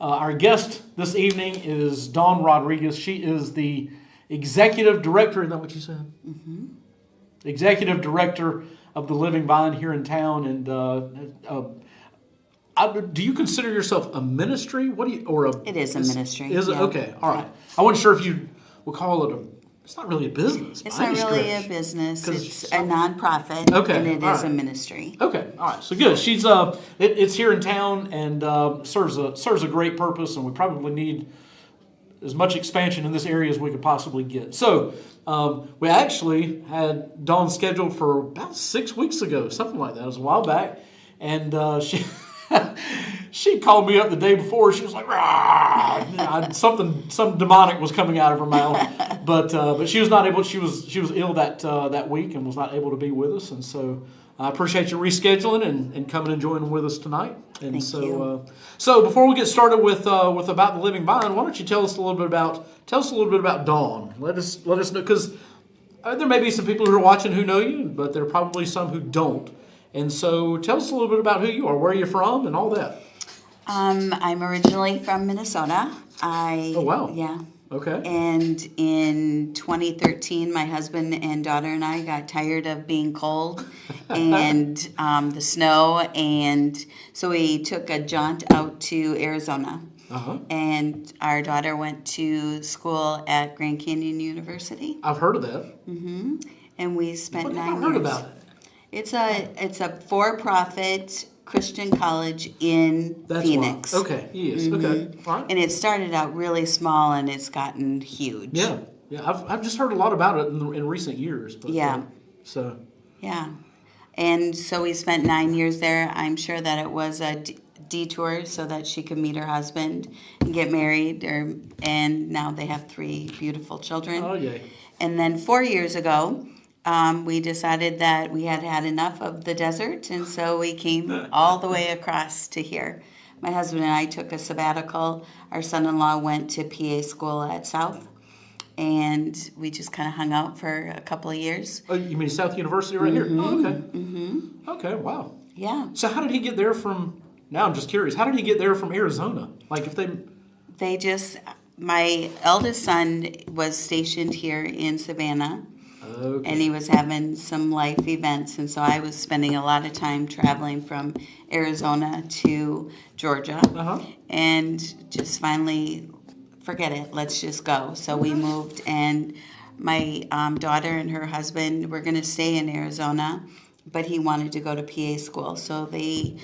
Our guest this evening is Dawn Rodriguez. She is the executive director. Is that what you said? Mm-hmm. Executive director of the Living Vine here in town. And do you consider yourself a ministry? What do you It is a ministry. Is it okay? All right. I wasn't sure if you would call it a. It's not really a business. It's not really a business. It's a nonprofit, and it is a ministry. Okay, all right. So good. She's it's here in town and serves a great purpose, and we probably need as much expansion in this area as we could possibly get. So we actually had Dawn scheduled for about 6 weeks ago, something like that. It was a while back, and she. She called me up the day before. She was like, some demonic was coming out of her mouth, but she was not able. She was ill that week and was not able to be with us. And so I appreciate you rescheduling and coming and joining with us tonight. And Thank you. So before we get started with about the Living Vine, why don't you tell us a little bit about Dawn? Let us know, because there may be some people who are watching who know you, but there are probably some who don't. And so tell us a little bit about who you are, where you're from, and all that. I'm originally from Minnesota. Oh, wow. Yeah. Okay. And in 2013, my husband and daughter and I got tired of being cold and the snow. And so we took a jaunt out to Arizona. Uh-huh. And our daughter went to school at Grand Canyon University. I've heard of that. Mm-hmm. And we spent 9 years. I've heard about it. It's a for-profit Christian college in Phoenix. Why. Okay, yes, Mm-hmm. okay, all right. And it started out really small, and it's gotten huge. Yeah. I've just heard a lot about it in recent years. But, yeah. Yeah. And so we spent 9 years there. I'm sure that it was a detour so that she could meet her husband and get married. And now they have 3 beautiful children. Oh, yay. And then 4 years ago, we decided that we had had enough of the desert, and so we came all the way across to here. My husband and I took a sabbatical. Our son-in-law went to PA school at South, and we just kind of hung out for a couple of years. Oh, you mean South University right here? Oh, okay. Mm-hmm. Okay, wow. Yeah. So how did he get there from, now I'm just curious, how did he get there from Arizona? Like if my eldest son was stationed here in Savannah. Okay. And he was having some life events, and so I was spending a lot of time traveling from Arizona to Georgia, and just finally, forget it, let's just go. So we moved, and my daughter and her husband were going to stay in Arizona, but he wanted to go to PA school, so they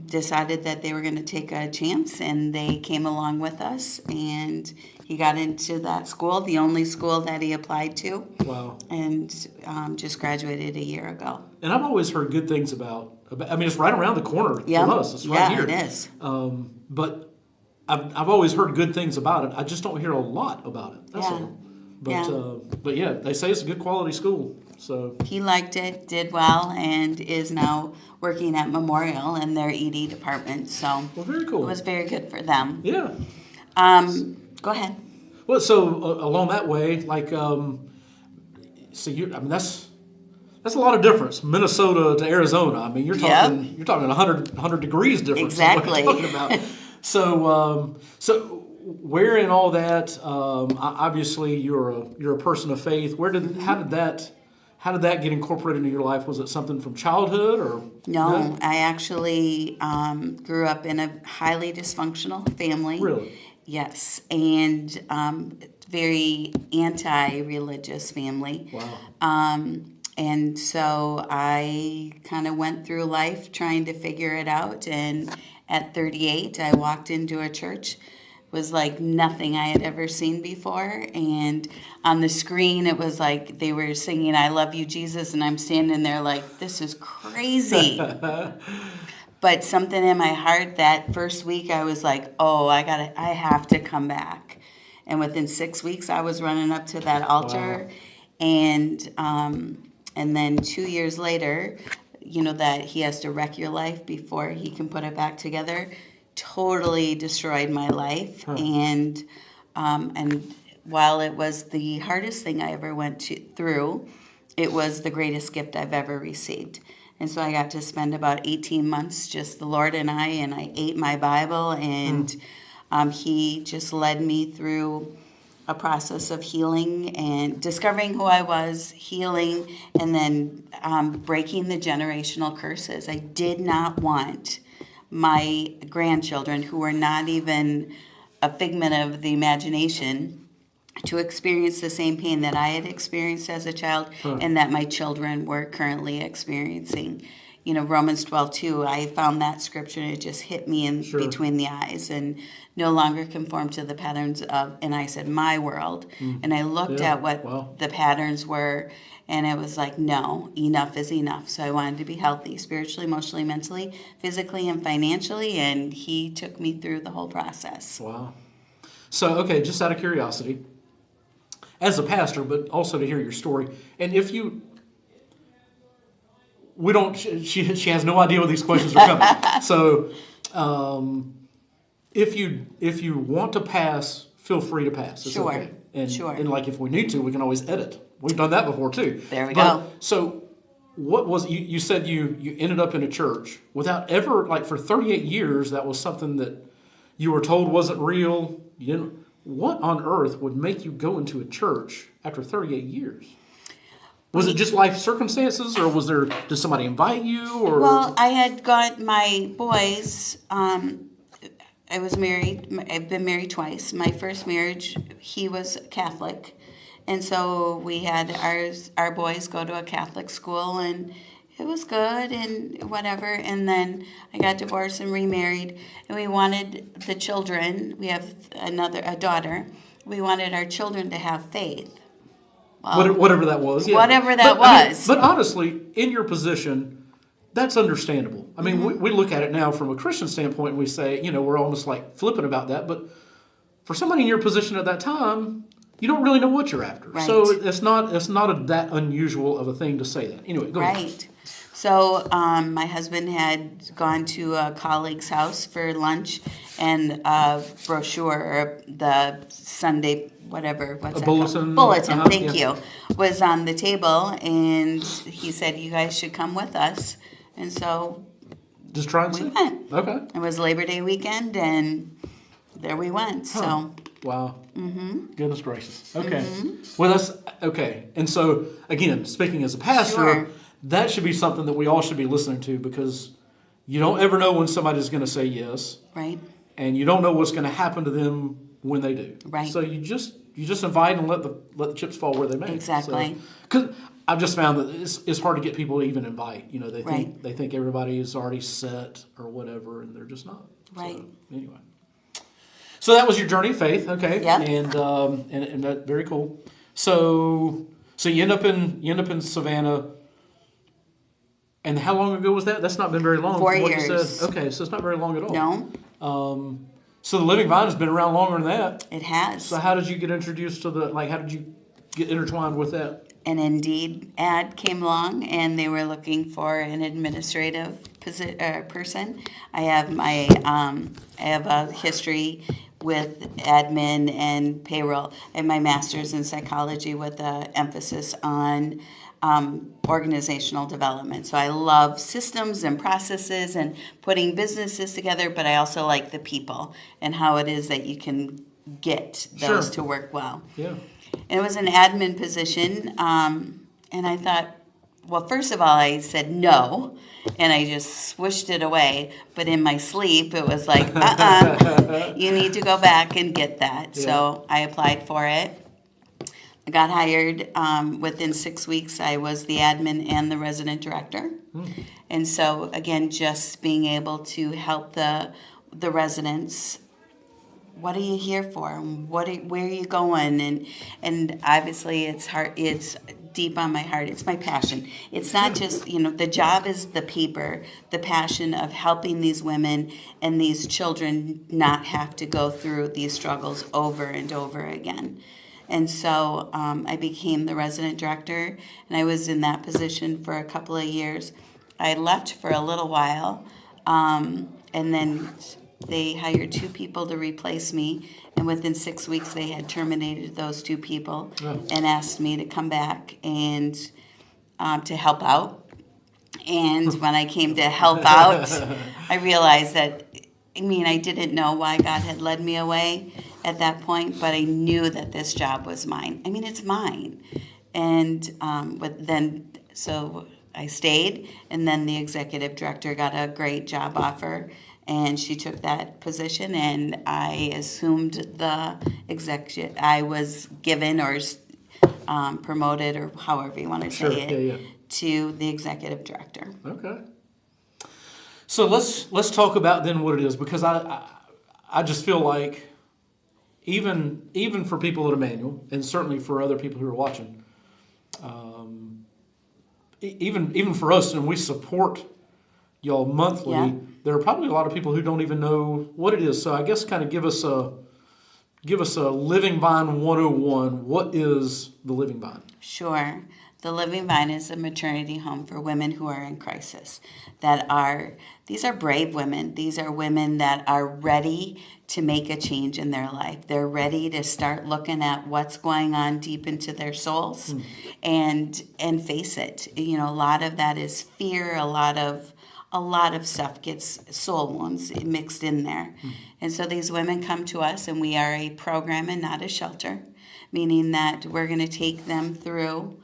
decided that they were going to take a chance, and they came along with us, and he got into that school, the only school that he applied to. Wow. And just graduated a year ago. And I've always heard good things about I mean, it's right around the corner from us. It's right here. Yeah, it is. But I've always heard good things about it. I just don't hear a lot about it. That's all. But yeah, they say it's a good quality school. So he liked it, did well, and is now working at Memorial in their ED department. So very cool. It was very good for them. Yeah. Go ahead. Well, so along that way, like, so that's a lot of difference, Minnesota to Arizona. I mean, you're talking 100 degrees difference. Exactly. Is what you're talking about. So where in all that? Obviously, you're a person of faith. How did that get incorporated into your life? Was it something from childhood or? No, I actually grew up in a highly dysfunctional family. Really? Yes, and very anti-religious family. Wow. And so I kind of went through life trying to figure it out. And at 38, I walked into a church. It was like nothing I had ever seen before. And on the screen, it was like they were singing, "I love you, Jesus." And I'm standing there like, this is crazy. But something in my heart that first week, I was like, oh, I have to come back. And within 6 weeks, I was running up to that altar. Wow. And then 2 years later, that he has to wreck your life before he can put it back together, totally destroyed my life. Huh. And while it was the hardest thing I ever went through, it was the greatest gift I've ever received. And so I got to spend about 18 months, just the Lord and I ate my Bible, and He just led me through a process of healing and discovering who I was, healing, and then breaking the generational curses. I did not want my grandchildren, who were not even a figment of the imagination, to experience the same pain that I had experienced as a child and that my children were currently experiencing. You know, Romans 12:2, I found that scripture and it just hit me in between the eyes, and no longer conform to the patterns of, and I said, my world. And I looked at what the patterns were, and it was like, no, enough is enough. So I wanted to be healthy spiritually, emotionally, mentally, physically, and financially, and He took me through the whole process. Wow. So, okay, just out of curiosity, as a pastor, but also to hear your story, and if you, we don't, she has no idea what these questions are coming. So, if you want to pass, feel free to pass. It's okay. And like if we need to, we can always edit. We've done that before too. There we go. So, what was you said you ended up in a church without ever, like, for 38 years that was something that you were told wasn't real. You didn't. What on earth would make you go into a church after 38 years? Was it just life circumstances, or did somebody invite you? Or well, I had got my boys. I was married. I've been married twice. My first marriage, he was Catholic, and so we had our boys go to a Catholic school, and it was good and whatever. And then I got divorced and remarried, and we wanted the children. We have a daughter. We wanted our children to have faith. Well, whatever that was. Yeah. Whatever that was. But honestly, in your position, that's understandable. I mean, we look at it now from a Christian standpoint, and we say, we're almost like flippant about that. But for somebody in your position at that time, you don't really know what you're after. Right. So it's not that unusual of a thing to say that. Anyway, go ahead. Right. So my husband had gone to a colleague's house for lunch, and a brochure, or the Sunday, whatever, what's a that bulletin. Called? Bulletin, thank you, was on the table, and he said, you guys should come with us. And so just try and we went. Okay. It was Labor Day weekend, and there we went. So. Wow. Goodness gracious. Okay. Well, that's okay. And so, again, speaking as a pastor, that should be something that we all should be listening to, because you don't ever know when somebody's going to say yes. Right. And you don't know what's going to happen to them when they do. Right. So you just invite and let the chips fall where they may. Exactly. Because I've just found that it's hard to get people to even invite. They think everybody is already set or whatever, and they're just not. Right. So, anyway. So that was your journey of faith, okay? Yeah. And that very cool. So you end up in Savannah. And how long ago was that? That's not been very long. 4 from what years. You said. Okay, so it's not very long at all. No. So the Living Vine has been around longer than that. It has. So how did you get introduced to how did you get intertwined with that? An Indeed ad came along, and they were looking for an administrative person. I have a history with admin and payroll. I have my master's in psychology with an emphasis on organizational development. So I love systems and processes and putting businesses together, but I also like the people and how it is that you can get those to work well. Yeah. And it was an admin position, and I thought, well, first of all, I said no, and I just swished it away. But in my sleep, it was like, you need to go back and get that. Yeah. So I applied for it. I got hired. Within 6 weeks, I was the admin and the resident director. And so, again, just being able to help the residents. What are you here for? Where are you going? And obviously, it's hard. It's deep on my heart. It's my passion. It's not just, the job is the paper, the passion of helping these women and these children not have to go through these struggles over and over again. And so I became the resident director, and I was in that position for a couple of years. I left for a little while, and then they hired 2 people to replace me, and within 6 weeks they had terminated those 2 people and asked me to come back and to help out. And when I came to help out, I realized that, I didn't know why God had led me away at that point, but I knew that this job was mine. It's mine. And so I stayed, and then the executive director got a great job offer, and she took that position, and I assumed I was given or promoted, or however you want to say it, to the executive director. Okay. So let's talk about then what it is, because I just feel like even for people at Emmanuel, and certainly for other people who are watching, even for us, and we support y'all monthly, Yeah. there are probably a lot of people who don't even know what it is. So I guess kind of give us a Living Vine 101. What is the Living Vine? Sure. The Living Vine is a maternity home for women who are in crisis. These are brave women. These are women that are ready to make a change in their life. They're ready to start looking at what's going on deep into their souls and face it. A lot of that is fear. A lot of stuff gets soul wounds mixed in there. And so these women come to us, and we are a program and not a shelter, meaning that we're going to take them through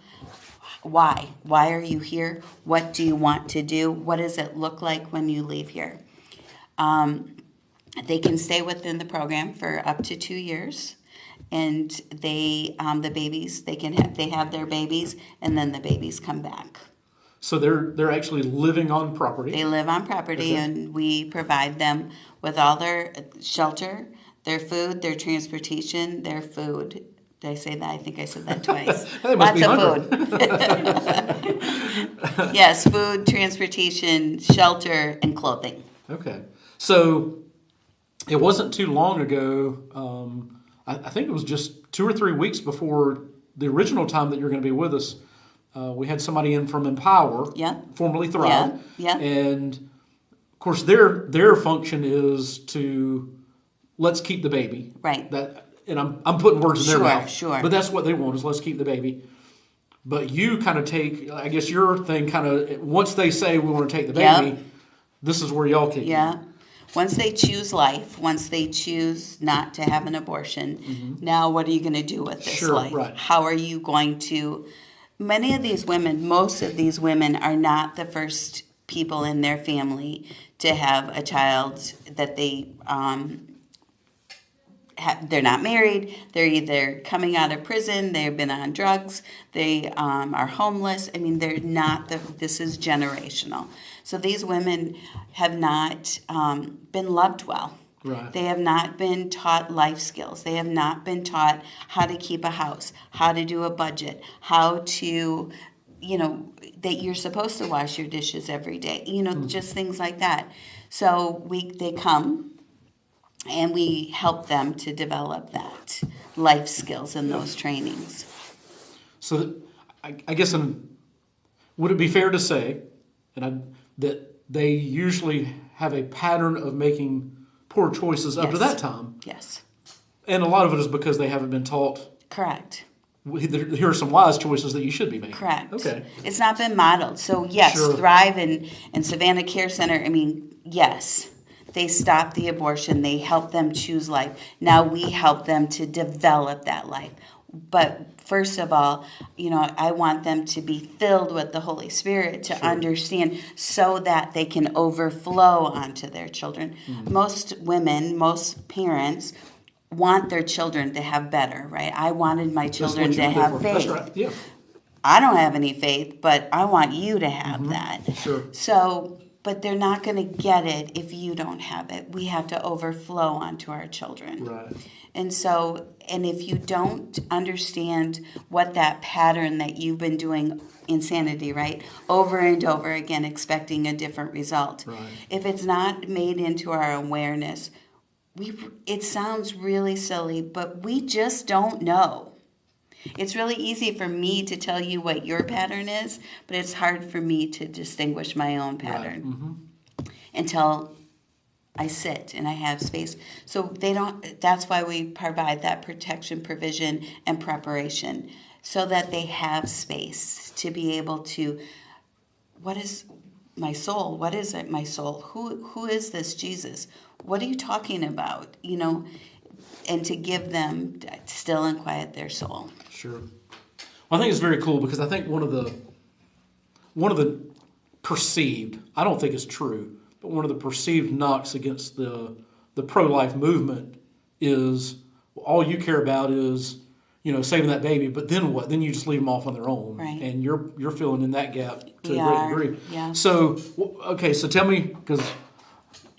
why. Why are you here? What do you want to do? What does it look like when you leave here? They can stay within the program for up to 2 years, and they have their babies, and then the babies come back. So they're actually living on property. They live on property, and we provide them with all their shelter, their food, their transportation, their food. Did I say that? I think I said that twice. Lots of food. Yes, food, transportation, shelter, and clothing. Okay. So it wasn't too long ago, I think it was just 2 or 3 weeks before the original time that you're going to be with us, we had somebody in from Empower, formerly Thrive. And, of course, their function is to let's keep the baby. Right. And I'm putting words in their mouth. Sure. But that's what they want, is let's keep the baby. But you kind of take, I guess your thing kind of, once they say we want to take the baby, this is where y'all kick in. Once they choose life, once they choose not to have an abortion, now what are you going to do with this life? Right. How are you going to... most of these women are not the first people in their family to have a child that they... they're not married, they're either coming out of prison, they've been on drugs, they are homeless. They're not, this is generational. So these women have not been loved well. Right. They have not been taught life skills. They have not been taught how to keep a house, how to do a budget, how to, that you're supposed to wash your dishes every day, just things like that. So they come, and we help them to develop that life skills in those trainings. So I guess, would it be fair to say that they usually have a pattern of making poor choices up to that time? Yes. And a lot of it is because they haven't been taught. Correct. Here are some wise choices that you should be making. Correct. Okay. It's not been modeled. So yes, Thrive and Savannah Care Center, yes. They stop the abortion. They help them choose life. Now we help them to develop that life. But first of all, I want them to be filled with the Holy Spirit to understand, so that they can overflow onto their children. Most women, most parents want their children to have better, right? I wanted my children to have faith. That's right. Yeah. I don't have any faith, but I want you to have that. Sure. So... But they're not going to get it if you don't have it. We have to overflow onto our children. Right. And if you don't understand what that pattern that you've been doing, insanity, right? Over and over again, expecting a different result. Right. If it's not made into our awareness, it sounds really silly, but we just don't know. It's really easy for me to tell you what your pattern is, but it's hard for me to distinguish my own pattern until I sit and I have space. So that's why we provide that protection, provision, and preparation, so that they have space to be able to, my soul, what is it, my soul? Who is this Jesus? What are you talking about? And to give them still and quiet their soul. Sure. Well, I think it's very cool because I think one of the perceived, I don't think it's true, but one of the perceived knocks against the pro-life movement is all you care about is saving that baby, but then what? Then you just leave them off on their own, right? And you're filling in that gap to we a are. great degree. Yeah. So okay, so tell me, because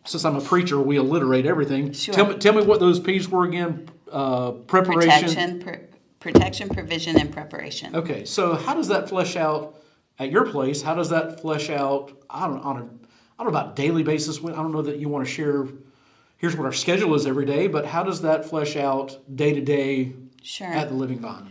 since I'm a preacher, we alliterate everything. Sure. Tell me what those P's were again. Preparation, protection, provision, and preparation. Okay, so how does that flesh out at your place? How does that flesh out I don't know about daily basis. I don't know that you want to share. Here's what our schedule is every day, but how does that flesh out day to day at the Living Vine?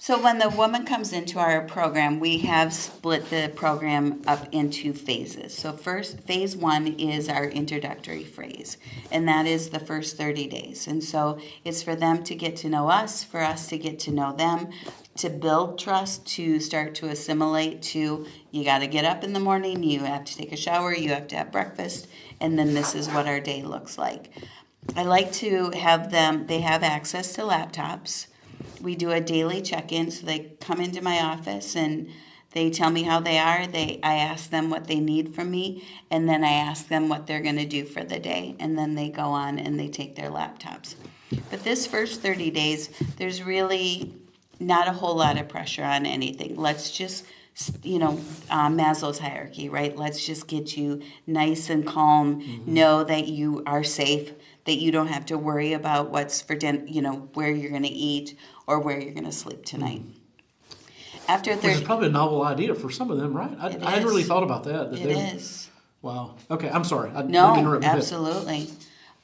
So when the woman comes into our program, we have split the program up into phases. So first, phase 1 is our introductory phase, and that is the first 30 days. And so it's for them to get to know us, for us to get to know them, to build trust, to start to assimilate to, you got to get up in the morning, you have to take a shower, you have to have breakfast, and then this is what our day looks like. I like to have them, they have access to laptops. We do a daily check-in, so they come into my office and they tell me how they are. I ask them what they need from me, and then I ask them what they're going to do for the day, and then they go on and they take their laptops. But this first 30 days, there's really not a whole lot of pressure on anything. Let's just, Maslow's hierarchy, right? Let's just get you nice and calm, know that you are safe, that you don't have to worry about what's for dinner, where you're going to eat or where you're going to sleep tonight. After 30, which is probably a novel idea for some of them, right? I hadn't really thought about that. It is. Wow. Okay, I'm sorry. No, absolutely.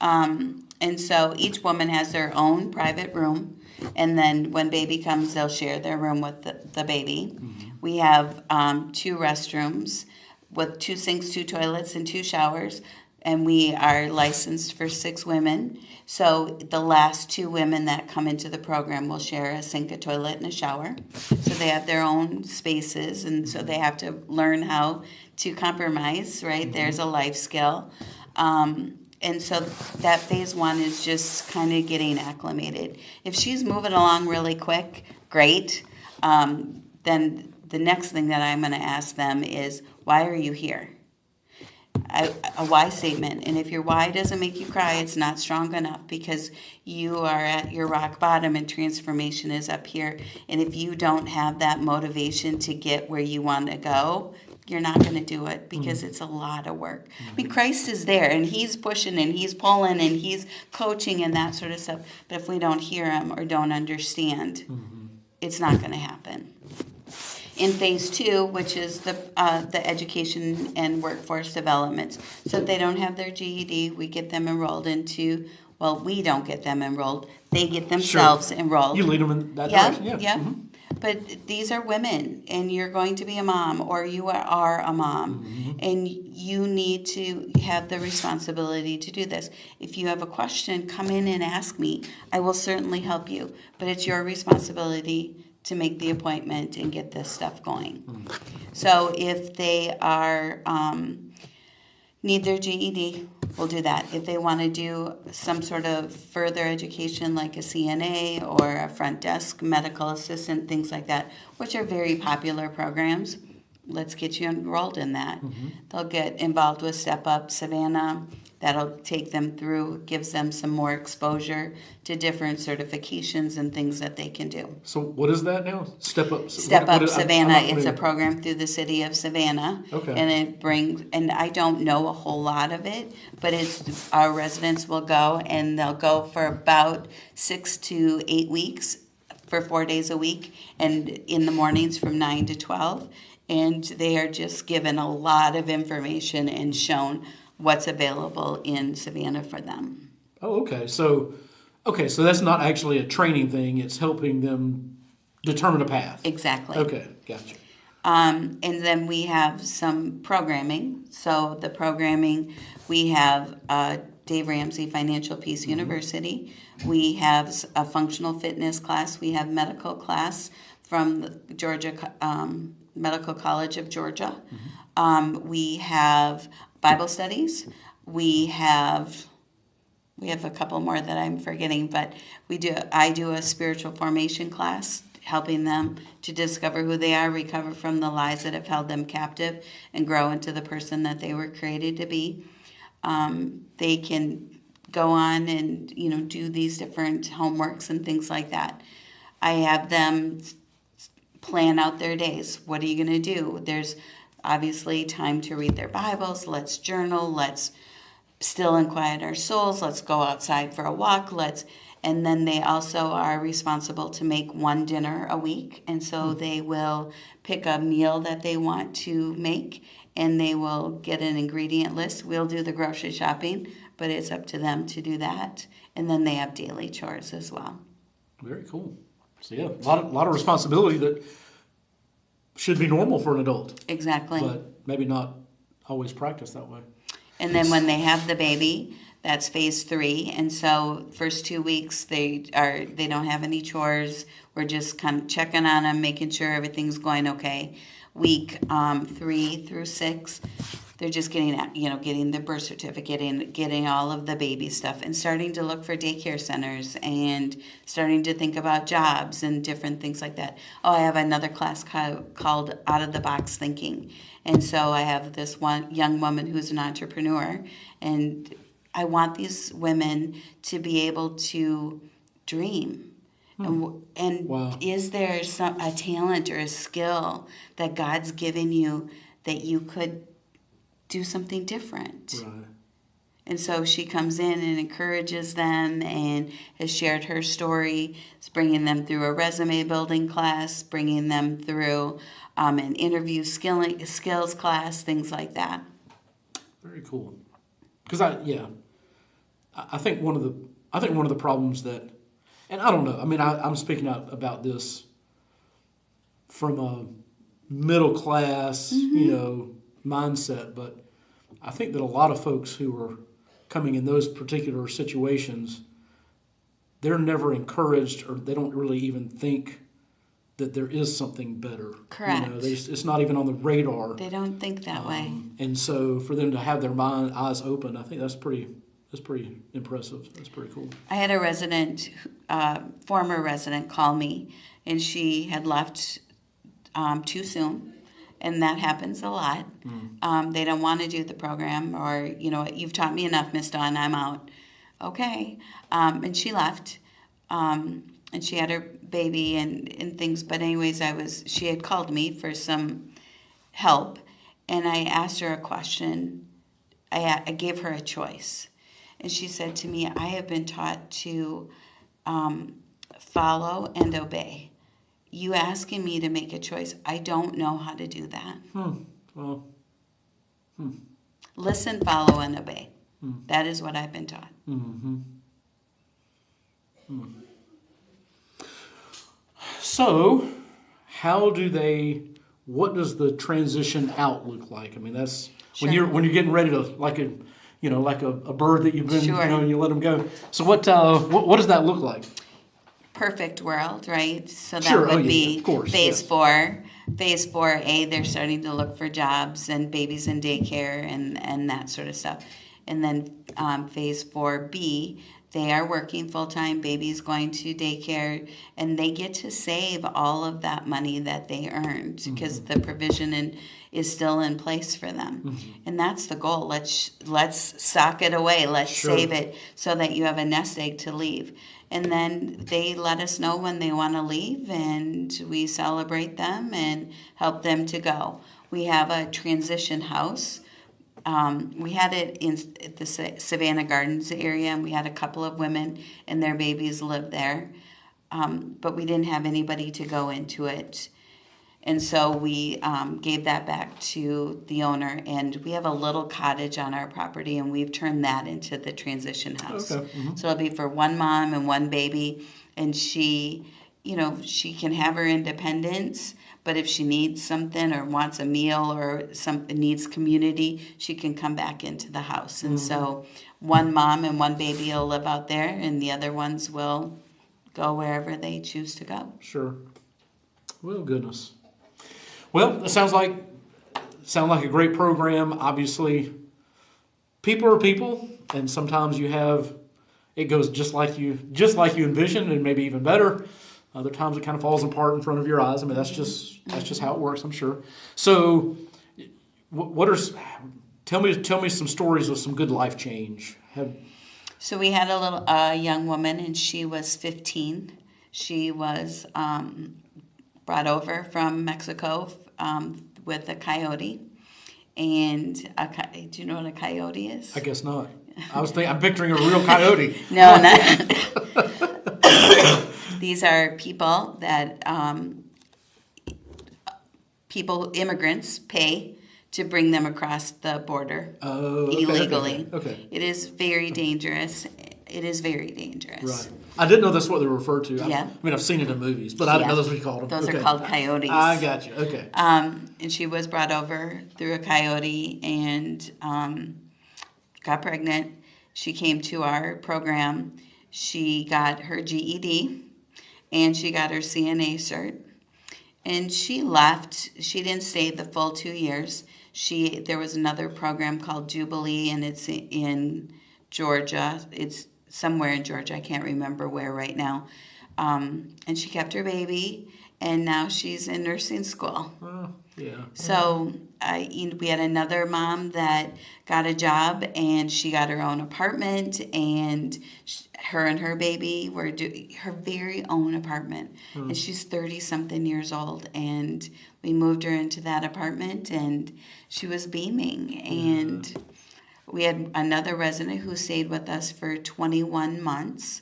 And so each woman has their own private room, and then when baby comes, they'll share their room with the baby. We have 2 restrooms with 2 sinks, 2 toilets, and 2 showers. And we are licensed for 6 women. So the last 2 women that come into the program will share a sink, a toilet, and a shower. So they have their own spaces, and so they have to learn how to compromise, right? There's a life skill. And so that phase 1 is just kind of getting acclimated. If she's moving along really quick, great. Then the next thing that I'm going to ask them is, why are you here? A why statement. And if your why doesn't make you cry, it's not strong enough, because you are at your rock bottom and transformation is up here. And if you don't have that motivation to get where you want to go, you're not going to do it, because it's a lot of work. I mean, Christ is there, and he's pushing, and he's pulling, and he's coaching, and that sort of stuff. But if we don't hear him or don't understand, it's not going to happen. In phase 2, which is the education and workforce development, so if they don't have their GED, we get them enrolled into, well, we don't get them enrolled, they get themselves enrolled. You lead them in that direction. Yeah. But these are women, and you're going to be a mom, or you are a mom, and you need to have the responsibility to do this. If you have a question, come in and ask me. I will certainly help you, but it's your responsibility to make the appointment and get this stuff going. So if they are need their GED, we'll do that. If they want to do some sort of further education like a CNA or a front desk medical assistant, things like that, which are very popular programs, let's get you enrolled in that. They'll get involved with Step Up Savannah. That'll take them through, gives them some more exposure to different certifications and things that they can do. So what is that now? Step Up Savannah. It's a program through the city of Savannah. Okay. And it brings, and I don't know a whole lot of it, but it's our residents will go, and they'll go for about 6 to 8 weeks for 4 days a week, and in the mornings from 9 to 12. And they are just given a lot of information and shown what's available in Savannah for them. Oh, okay. So that's not actually a training thing. It's helping them determine a path. Exactly. Okay, gotcha. And then we have some programming. So the programming, we have Dave Ramsey Financial Peace University. We have a functional fitness class. We have medical class from the Georgia Medical College of Georgia. We have Bible studies. We have a couple more that I'm forgetting, but I do a spiritual formation class, helping them to discover who they are, recover from the lies that have held them captive, and grow into the person that they were created to be. They can go on and do these different homeworks and things like that. I have them plan out their days. What are you going to do? There's obviously time to read their Bibles. Let's journal. Let's still and quiet our souls. Let's go outside for a walk. And then they also are responsible to make one dinner a week. And so they will pick a meal that they want to make, and they will get an ingredient list. We'll do the grocery shopping, but it's up to them to do that. And then they have daily chores as well. Very cool. So yeah, a lot of responsibility that should be normal for an adult. Exactly. But maybe not always practiced that way. And then when they have the baby, that's phase 3. And so first 2 weeks they don't have any chores. We're just kind of checking on them, making sure everything's going okay. Week 3 through 6, they're just getting the birth certificate, getting all of the baby stuff, and starting to look for daycare centers, and starting to think about jobs and different things like that. Oh, I have another class called Out of the Box Thinking. And so I have this one young woman who's an entrepreneur, and I want these women to be able to dream. And Wow. Is there a talent or a skill that God's given you that you could do something different? Right. And so she comes in and encourages them and has shared her story. It's bringing them through a resume building class, bringing them through an interview skills class, things like that. Very cool. Because I think one of the problems that, and I don't know, I mean, I'm speaking out about this from a middle class, mindset, but I think that a lot of folks who are coming in those particular situations, they're never encouraged, or they don't really even think that there is something better. Correct. It's not even on the radar. They don't think that way. And so for them to have their eyes open, I think that's pretty impressive. That's pretty cool. I had a former resident call me, and she had left too soon. And that happens a lot. They don't want to do the program, or, you've taught me enough, Miss Dawn, I'm out. Okay. And she left. And she had her baby and things. But anyways, she had called me for some help. And I asked her a question. I gave her a choice. And she said to me, I have been taught to follow and obey. You asking me to make a choice, I don't know how to do that. Listen, follow, and obey. That is what I've been taught. So, what does the transition out look like? I mean, that's Sure. when you're getting ready to, like a bird that you've been, Sure. and you let them go. So what does that look like? Perfect world, right? So that Sure. would be of course, phase yes. 4. Phase 4A, they're starting to look for jobs and babies in daycare and that sort of stuff. And then phase 4B, they are working full-time, babies going to daycare, and they get to save all of that money that they earned because the provision is still in place for them. And that's the goal. Let's sock it away. Let's Sure. save it so that you have a nest egg to leave. And then they let us know when they want to leave, and we celebrate them and help them to go. We have a transition house. We had it in the Savannah Gardens area, and we had a couple of women and their babies live there. But we didn't have anybody to go into it. And so we gave that back to the owner, and we have a little cottage on our property, and we've turned that into the transition house. Okay. So it'll be for one mom and one baby, and she can have her independence, but if she needs something or wants a meal or needs community, she can come back into the house. And so one mom and one baby will live out there, and the other ones will go wherever they choose to go. Sure. Well, goodness. Well, it sounds like sound like a great program. Obviously, people are people, and sometimes it goes just like you envisioned, and maybe even better. Other times it kind of falls apart in front of your eyes. I mean, that's just how it works, I'm sure. So, tell me some stories of some good life change. So we had a young woman, and she was 15. She was brought over from Mexico with a coyote. And do you know what a coyote is? I guess not. I'm picturing a real coyote. No, not. These are people that immigrants pay to bring them across the border illegally. Okay. It is very dangerous. It is very dangerous. Right. I didn't know that's what they were referred to. Yeah. I mean, I've seen it in movies, but I didn't know that's what you called them. Those are called coyotes. I got you. Okay. And she was brought over through a coyote and got pregnant. She came to our program. She got her GED and she got her CNA cert. And she left. She didn't stay the full 2 years. There was another program called Jubilee, and it's in Georgia. It's somewhere in Georgia. I can't remember where right now. And she kept her baby, and now she's in nursing school. Oh, yeah. So we had another mom that got a job, and she got her own apartment, and her and her baby were her very own apartment. And she's 30-something years old, and we moved her into that apartment, and she was beaming. And we had another resident who stayed with us for 21 months.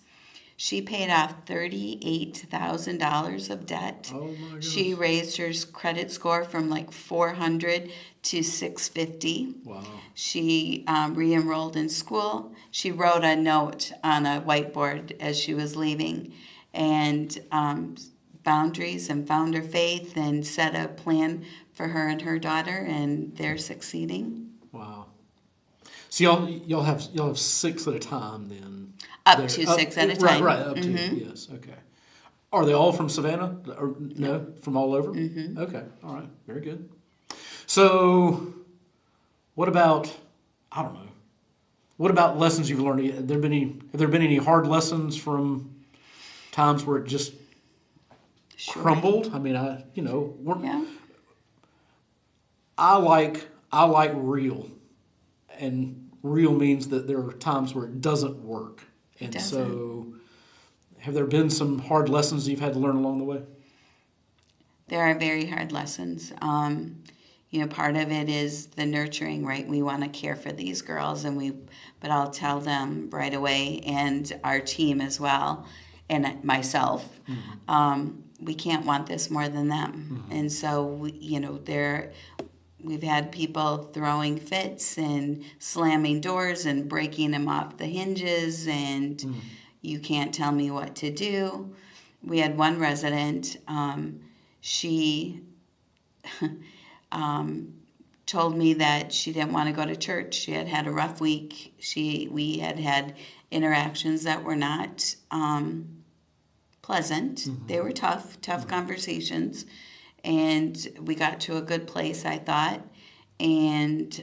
She paid off $38,000 of debt. Oh my goodness. She raised her credit score from like 400 to 650. Wow. She re-enrolled in school. She wrote a note on a whiteboard as she was leaving, and boundaries, and found her faith, and set a plan for her and her daughter, and they're succeeding. Wow. So y'all have 6 at a time then. Up to 6 at a time. Right, up to, yes, okay. Are they all from Savannah? Or no, from all over? Mm-hmm. Okay, all right, very good. So, what about lessons you've learned? Have there been any hard lessons from times where it just crumbled? I mean, I like real, and real means that there are times where it doesn't work. And so, have there been some hard lessons you've had to learn along the way? There are very hard lessons. Part of it is the nurturing, right? We want to care for these girls, but I'll tell them right away, and our team as well, and myself, we can't want this more than them. Mm-hmm. And so, we've had people throwing fits and slamming doors and breaking them off the hinges, and you can't tell me what to do. We had one resident, she told me that she didn't want to go to church. She had had a rough week. We had interactions that were not pleasant. Mm-hmm. They were tough conversations. And we got to a good place, I thought. And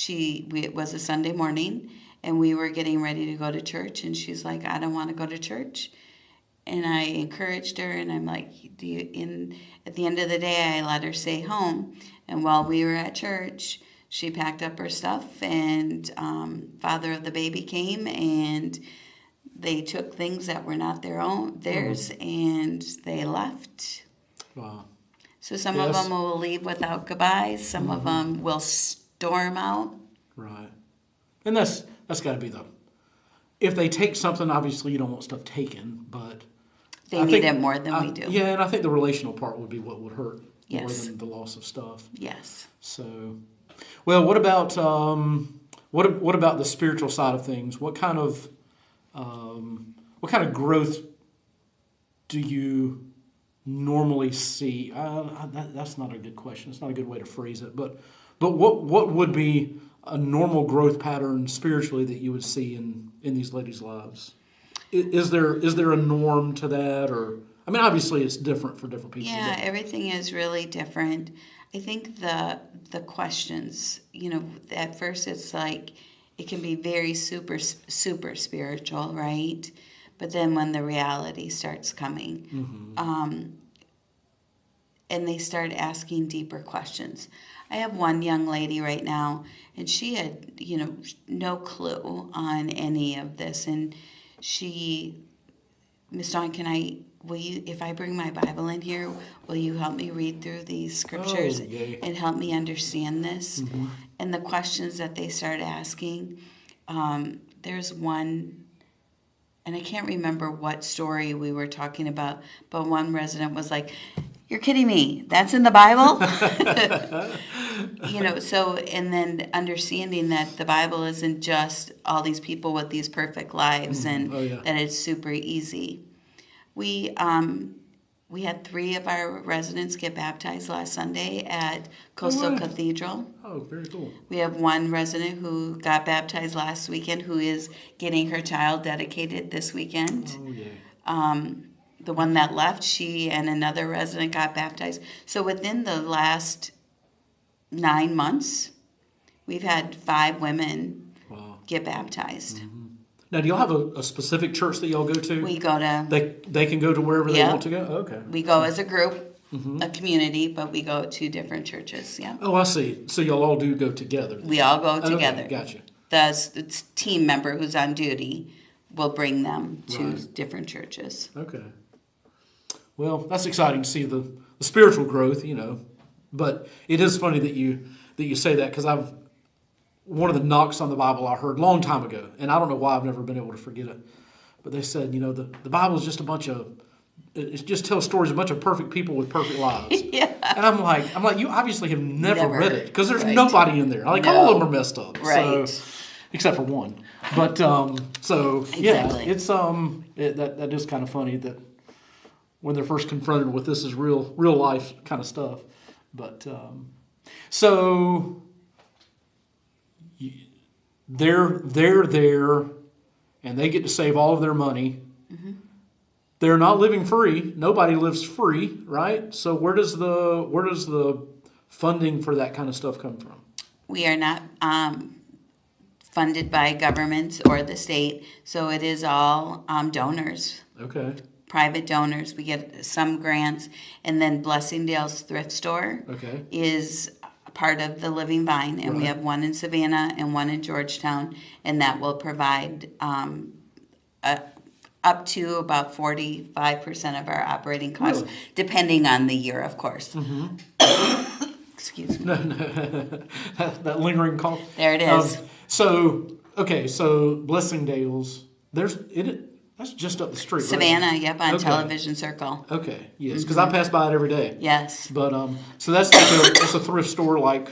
it was a Sunday morning, and we were getting ready to go to church. And she's like, I don't want to go to church. And I encouraged her, and I'm like, at the end of the day, I let her stay home. And while we were at church, she packed up her stuff, and father of the baby came, and they took things that were not theirs, and they left. Wow. So some of them will leave without goodbyes. Some of them will storm out. Right. And that's got to be if they take something, obviously you don't want stuff taken, but they need it more than we do. Yeah, and I think the relational part would be what would hurt more Yes. than the loss of stuff. Yes. So, well, what about the spiritual side of things? What kind of growth do you normally see? That's not a good question. It's not a good way to phrase it. But what would be a normal growth pattern spiritually that you would see in these ladies' lives? Is there a norm to that, or I mean, obviously it's different for different people. Yeah, everything is really different. I think the questions, at first it's like it can be very super spiritual, right? But then when the reality starts coming, and they start asking deeper questions. I have one young lady right now, and she had, no clue on any of this, and Miss Dawn, will you, if I bring my Bible in here, will you help me read through these scriptures and help me understand this? Mm-hmm. And the questions that they start asking, there's one, and I can't remember what story we were talking about, but one resident was like, "You're kidding me, that's in the Bible?" And then understanding that the Bible isn't just all these people with these perfect lives and that it's super easy. We had 3 of our residents get baptized last Sunday at Coastal Cathedral. Oh, very cool. We have one resident who got baptized last weekend who is getting her child dedicated this weekend. Oh, yeah. The one that left, she and another resident got baptized. So within the last 9 months, we've had 5 women get baptized. Mm-hmm. Now, do y'all have a specific church that y'all go to? We go to... They can go to wherever they want to go? Okay. We go as a group, a community, but we go to different churches, yeah. Oh, I see. So y'all all do go together? We all go together. Okay, gotcha. The team member who's on duty will bring them to different churches. Okay. Well, that's exciting to see the spiritual growth, But it is funny that you say that, because one of the knocks on the Bible I heard a long time ago, and I don't know why I've never been able to forget it, but they said, the Bible is just it just tells stories of a bunch of perfect people with perfect lives. Yeah. And I'm like, you obviously have never read it, because there's nobody in there. Like, all of them are messed up. Right. So, except for one. But, Exactly. it's, that is kind of funny that when they're first confronted with this is real life kind of stuff. But, so they're there, and they get to save all of their money. Mm-hmm. They're not living free. Nobody lives free, right? So where does the funding for that kind of stuff come from? We are not funded by government or the state, so it is all donors. Okay. Private donors. We get some grants, and then Blessingdale's thrift store is part of the Living Vine, and we have one in Savannah and one in Georgetown, and that will provide up to about 45% of our operating costs, depending on the year, of course. Mm-hmm. Excuse me. That lingering cough. There it is. So Blessingdale's, that's just up the street, Savannah, right? Yep, on Television Circle. Okay, yes, because I pass by it every day. Yes. But so that's like it's a thrift store like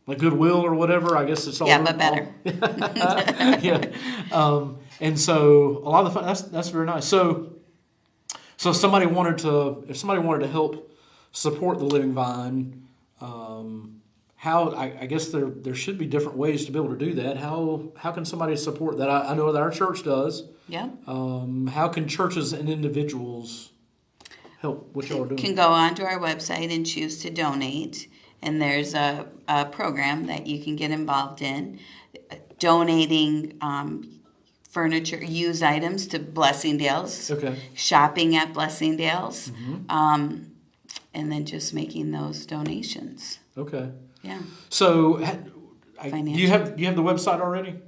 Goodwill or whatever. I guess it's all. Yeah, but better. Yeah. And so a lot of the fun. That's very nice. So if somebody wanted to help support the Living Vine, how I guess there should be different ways to be able to do that. How can somebody support that? I know that our church does. Yeah. How can churches and individuals help what y'all are doing? Can go onto our website and choose to donate, and there's a program that you can get involved in, donating furniture, used items to Blessingdale's. Okay. Shopping at Blessingdale's, and then just making those donations. Okay. Yeah. So, do you have the website already?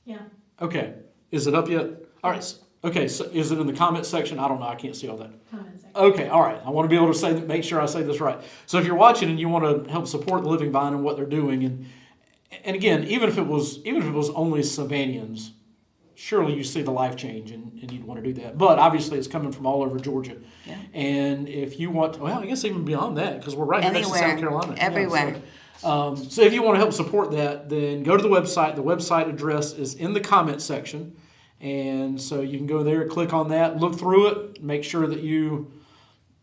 Yeah. Okay. Is it up yet? All right. Okay. So, is it in the comment section? I don't know. I can't see all that. Comment section. Okay. All right. I want to be able to make sure I say this right. So, if you're watching and you want to help support the Living Vine and what they're doing, and again, even if it was only Savannans, surely you see the life change and you'd want to do that. But obviously, it's coming from all over Georgia. Yeah. And if you want, I guess even beyond that, because we're right next to South Carolina. Everywhere. Yeah, so if you want to help support that, then go to the website. The website address is in the comment section. And so you can go there, click on that, look through it, make sure that you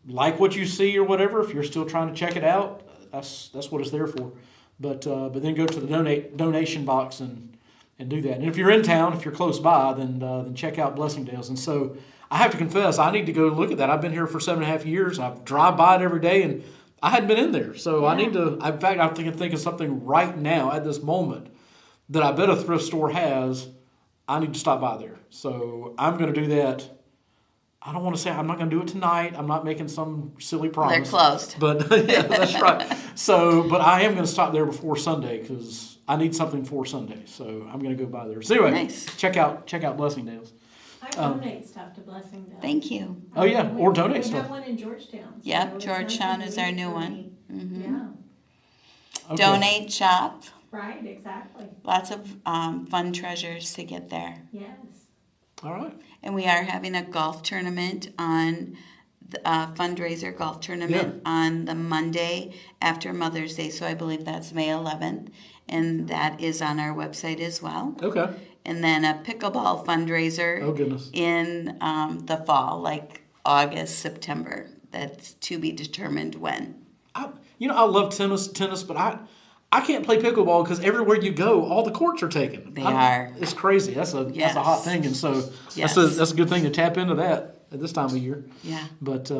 like what you see or whatever. If you're still trying to check it out, that's what it's there for. But then go to the donation box and and do that. And if you're in town, if you're close by, then check out Blessingdale's. And so I have to confess, I need to go look at that. I've been here for 7.5 years. I drive by it every day, and I hadn't been in there. So I need to, in fact, I'm thinking of something right now at this moment that I bet a thrift store has. I need to stop by there. So I'm going to do that. I don't want to say I'm not going to do it tonight. I'm not making some silly promise. They're closed. But yeah, that's right. So, but I am going to stop there before Sunday because I need something for Sunday. So I'm going to go by there. So anyway, Nice. check out Blessingdale's. I donate stuff to Blessingdale. Thank you. Oh yeah, or donate We have stuff. one in Georgetown. so Yep, it's Georgetown nice is and our neat new for one. me. Mhm. Yeah, Okay. Donate, shop. right, exactly. Lots of fun treasures to get there. Yes. All right. And we are having a golf tournament on the fundraiser golf tournament on the Monday after Mother's Day. So I believe that's May 11th. And that is on our website as well. Okay. And then a pickleball fundraiser Oh goodness. in the fall, like August, September. That's to be determined when. I love tennis, but I can't play pickleball because everywhere you go, all the courts are taken. They are. It's crazy. That's a hot thing, and so Yes. that's a good thing to tap into that at this time of year. Yeah. But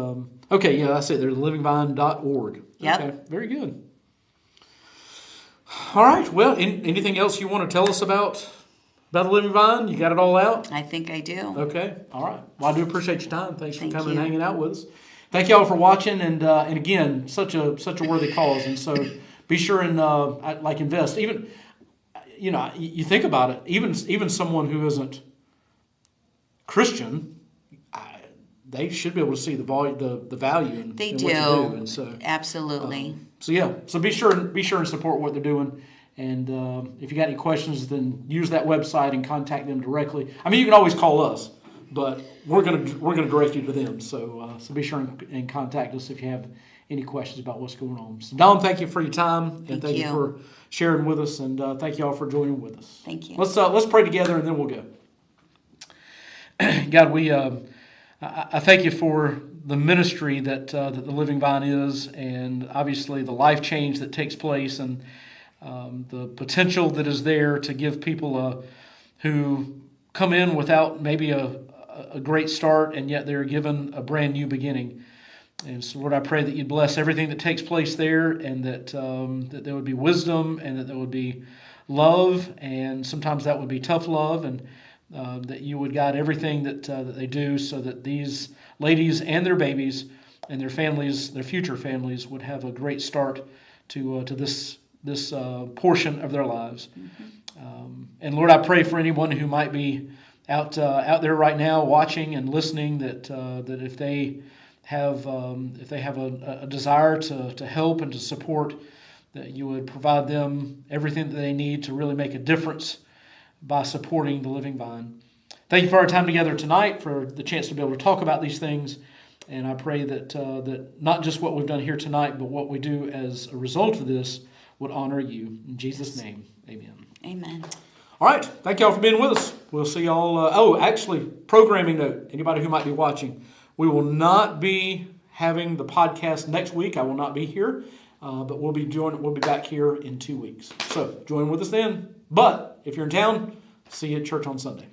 okay, yeah, that's it. There's livingvine.org. Yep. Okay, very good. All right. Well, anything else you want to tell us about the Living Vine? You got it all out? I think I do. Okay. All right. Well, I do appreciate your time. Thanks for Thank coming you. and hanging out with us. Thank you all for watching, and again, such a worthy cause, and so be sure and invest. Even you think about it. Even someone who isn't Christian, they should be able to see the value in They in do. what you do, and so. Absolutely. So be sure and support what they're doing. And if you got any questions, then use that website and contact them directly. I mean, you can always call us, but we're gonna direct you to them. So be sure and contact us if you have any questions about what's going on. So Don, thank you for your time and thank you for sharing with us, and thank you all for joining with us. Thank you. Let's pray together and then we'll go. God, I thank you for the ministry that the Living Vine is, and obviously the life change that takes place, and the potential that is there to give people who come in without maybe a great start, and yet they're given a brand new beginning. And so, Lord, I pray that you bless everything that takes place there, and that there would be wisdom, and that there would be love, and sometimes that would be tough love, and that you would guide everything that they do, so that these ladies and their babies and their families, their future families, would have a great start to this portion of their lives. Mm-hmm. And Lord, I pray for anyone who might be out there right now, watching and listening, that if they have a desire to help and to support, that you would provide them everything that they need to really make a difference by supporting the Living Vine. Thank you for our time together tonight, for the chance to be able to talk about these things. And I pray that not just what we've done here tonight, but what we do as a result of this would honor you. In Jesus' name, amen. Amen. All right. Thank you all for being with us. We'll see you all. Actually, programming note. Anybody who might be watching, we will not be having the podcast next week. I will not be here, but we'll be back here in 2 weeks. So join with us then. But if you're in town, see you at church on Sunday.